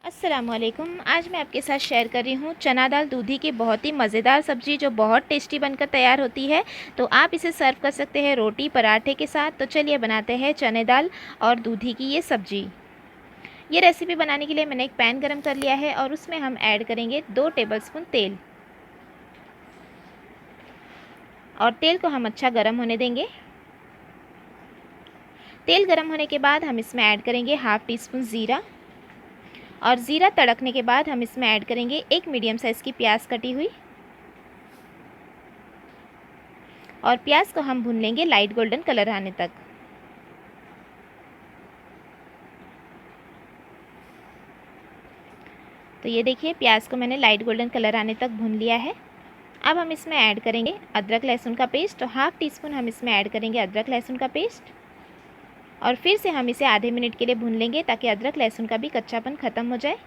अस्सलामुअलैकुम। आज मैं आपके साथ शेयर कर रही हूँ चना दाल दूधी की बहुत ही मज़ेदार सब्ज़ी जो बहुत टेस्टी बनकर तैयार होती है। तो आप इसे सर्व कर सकते हैं रोटी पराठे के साथ। तो चलिए बनाते हैं चने दाल और दूधी की ये सब्ज़ी। ये रेसिपी बनाने के लिए मैंने एक पैन गरम कर लिया है और उसमें हम ऐड करेंगे 2 टेबलस्पून तेल। और तेल को हम अच्छा गर्म होने देंगे। तेल गर्म होने के बाद हम इसमें ऐड करेंगे हाफ़ टी स्पून ज़ीरा। और ज़ीरा तड़कने के बाद हम इसमें ऐड करेंगे एक मीडियम साइज़ की प्याज कटी हुई। और प्याज को हम भून लेंगे लाइट गोल्डन कलर आने तक। तो ये देखिए प्याज को मैंने लाइट गोल्डन कलर आने तक भून लिया है। अब हम इसमें ऐड करेंगे अदरक लहसुन का पेस्ट। तो हाफ़ टी स्पून हम इसमें ऐड करेंगे अदरक लहसुन का पेस्ट। और फिर से हम इसे आधे मिनट के लिए भून लेंगे ताकि अदरक लहसुन का भी कच्चापन ख़त्म हो जाए।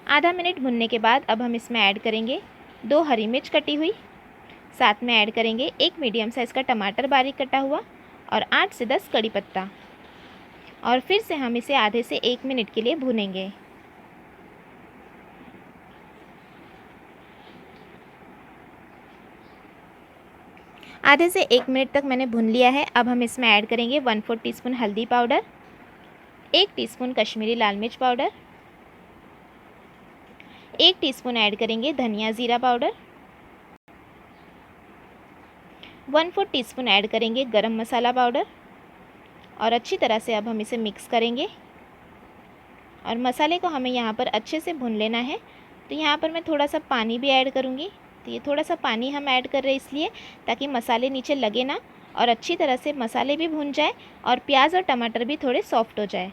आधा मिनट भुनने के बाद अब हम इसमें ऐड करेंगे 2 हरी मिर्च कटी हुई। साथ में ऐड करेंगे एक मीडियम साइज़ का टमाटर बारीक कटा हुआ और 8 से 10 कड़ी पत्ता। और फिर से हम इसे आधे से 1 मिनट के लिए भूनेंगे। आधे से 1 मिनट तक मैंने भून लिया है। अब हम इसमें ऐड करेंगे 1/4 टीस्पून हल्दी पाउडर, 1 टीस्पून कश्मीरी लाल मिर्च पाउडर, 1 टीस्पून ऐड करेंगे धनिया ज़ीरा पाउडर, 1/4 टीस्पून ऐड करेंगे गरम मसाला पाउडर। और अच्छी तरह से अब हम इसे मिक्स करेंगे। और मसाले को हमें यहाँ पर अच्छे से भून लेना है। तो यहाँ पर मैं थोड़ा सा पानी भी ऐड करूँगी। तो ये थोड़ा सा पानी हम ऐड कर रहे हैं इसलिए ताकि मसाले नीचे लगे ना और अच्छी तरह से मसाले भी भून जाए और प्याज और टमाटर भी थोड़े सॉफ्ट हो जाए।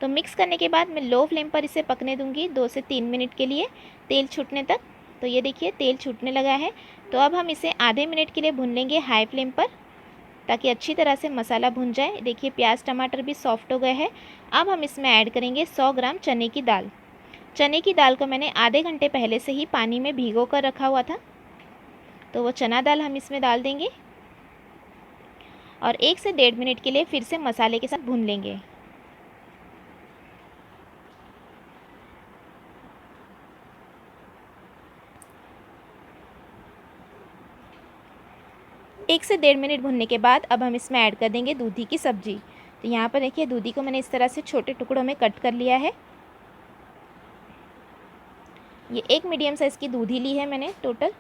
तो मिक्स करने के बाद मैं लो फ्लेम पर इसे पकने दूँगी 2 से 3 मिनट के लिए, तेल छूटने तक। तो ये देखिए तेल छूटने लगा है। तो अब हम इसे आधे मिनट के लिए भून लेंगे हाई फ्लेम पर ताकि अच्छी तरह से मसाला भुन जाए। देखिए प्याज टमाटर भी सॉफ्ट हो गए हैं। अब हम इसमें ऐड करेंगे 100 ग्राम चने की दाल। चने की दाल को मैंने आधे घंटे पहले से ही पानी में भिगो कर रखा हुआ था। तो वो चना दाल हम इसमें डाल देंगे और 1 से 1.5 मिनट के लिए फिर से मसाले के साथ भून लेंगे। एक से 1.5 मिनट भुनने के बाद अब हम इसमें ऐड कर देंगे दूधी की सब्ज़ी। तो यहाँ पर देखिए दूधी को मैंने इस तरह से छोटे टुकड़ों में कट कर लिया है। ये एक मीडियम साइज़ की दूधी ली है मैंने टोटल।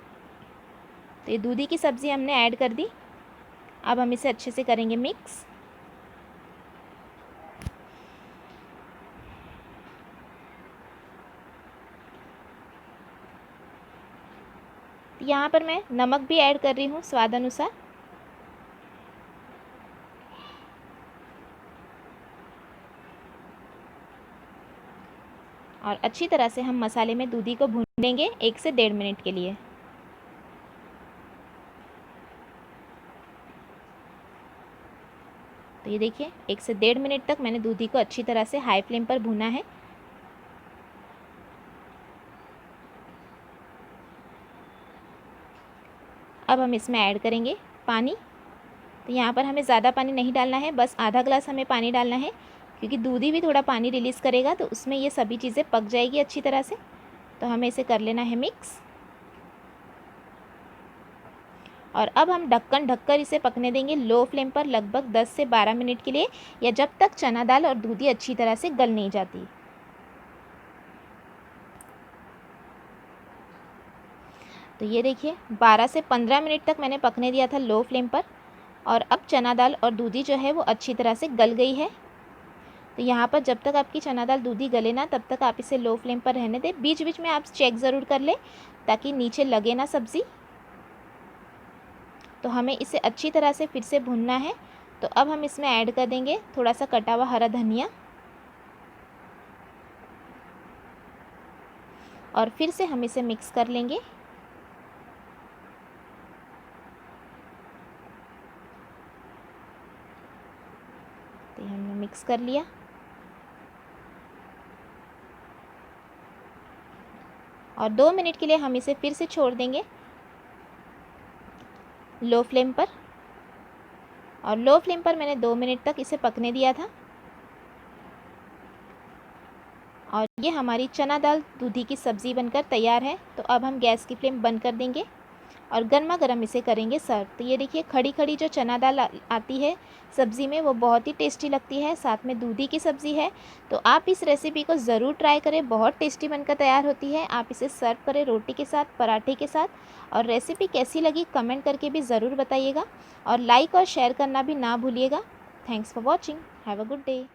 तो ये दूधी की सब्ज़ी हमने ऐड कर दी। अब हम इसे अच्छे से करेंगे मिक्स। यहाँ पर मैं नमक भी ऐड कर रही हूँ स्वाद अनुसार। और अच्छी तरह से हम मसाले में दूधी को भूनेंगे 1 से 1.5 मिनट के लिए। तो ये देखिए 1 से 1.5 मिनट तक मैंने दूधी को अच्छी तरह से हाई फ्लेम पर भुना है। अब हम इसमें ऐड करेंगे पानी। तो यहाँ पर हमें ज़्यादा पानी नहीं डालना है, बस आधा ग्लास हमें पानी डालना है क्योंकि दूधी भी थोड़ा पानी रिलीज़ करेगा तो उसमें ये सभी चीज़ें पक जाएगी अच्छी तरह से। तो हमें इसे कर लेना है मिक्स। और अब हम ढक्कन ढककर इसे पकने देंगे लो फ्लेम पर लगभग 10 से 12 मिनट के लिए, या जब तक चना दाल और दूधी अच्छी तरह से गल नहीं जाती। तो ये देखिए 12 से 15 मिनट तक मैंने पकने दिया था लो फ्लेम पर। और अब चना दाल और दूधी जो है वो अच्छी तरह से गल गई है। तो यहाँ पर जब तक आपकी चना दाल दूधी गले ना तब तक आप इसे लो फ्लेम पर रहने दें। बीच बीच में आप चेक ज़रूर कर लें ताकि नीचे लगे ना सब्ज़ी। तो हमें इसे अच्छी तरह से फिर से भूनना है। तो अब हम इसमें ऐड कर देंगे थोड़ा सा कटा हुआ हरा धनिया। और फिर से हम इसे मिक्स कर लेंगे। तो हमने मिक्स कर लिया। और 2 मिनट के लिए हम इसे फिर से छोड़ देंगे लो फ्लेम पर। और लो फ्लेम पर मैंने 2 मिनट तक इसे पकने दिया था। और ये हमारी चना दाल दूधी की सब्ज़ी बनकर तैयार है। तो अब हम गैस की फ्लेम बंद कर देंगे और गर्मा गर्म इसे करेंगे सर्व। तो ये देखिए खड़ी खड़ी जो चना दाल आती है सब्ज़ी में, वो बहुत ही टेस्टी लगती है, साथ में दूधी की सब्ज़ी है। तो आप इस रेसिपी को ज़रूर ट्राई करें, बहुत टेस्टी बनकर तैयार होती है। आप इसे सर्व करें रोटी के साथ, पराठे के साथ। और रेसिपी कैसी लगी कमेंट करके भी ज़रूर बताइएगा और लाइक और शेयर करना भी ना भूलिएगा। Thanks for watching. Have a good day.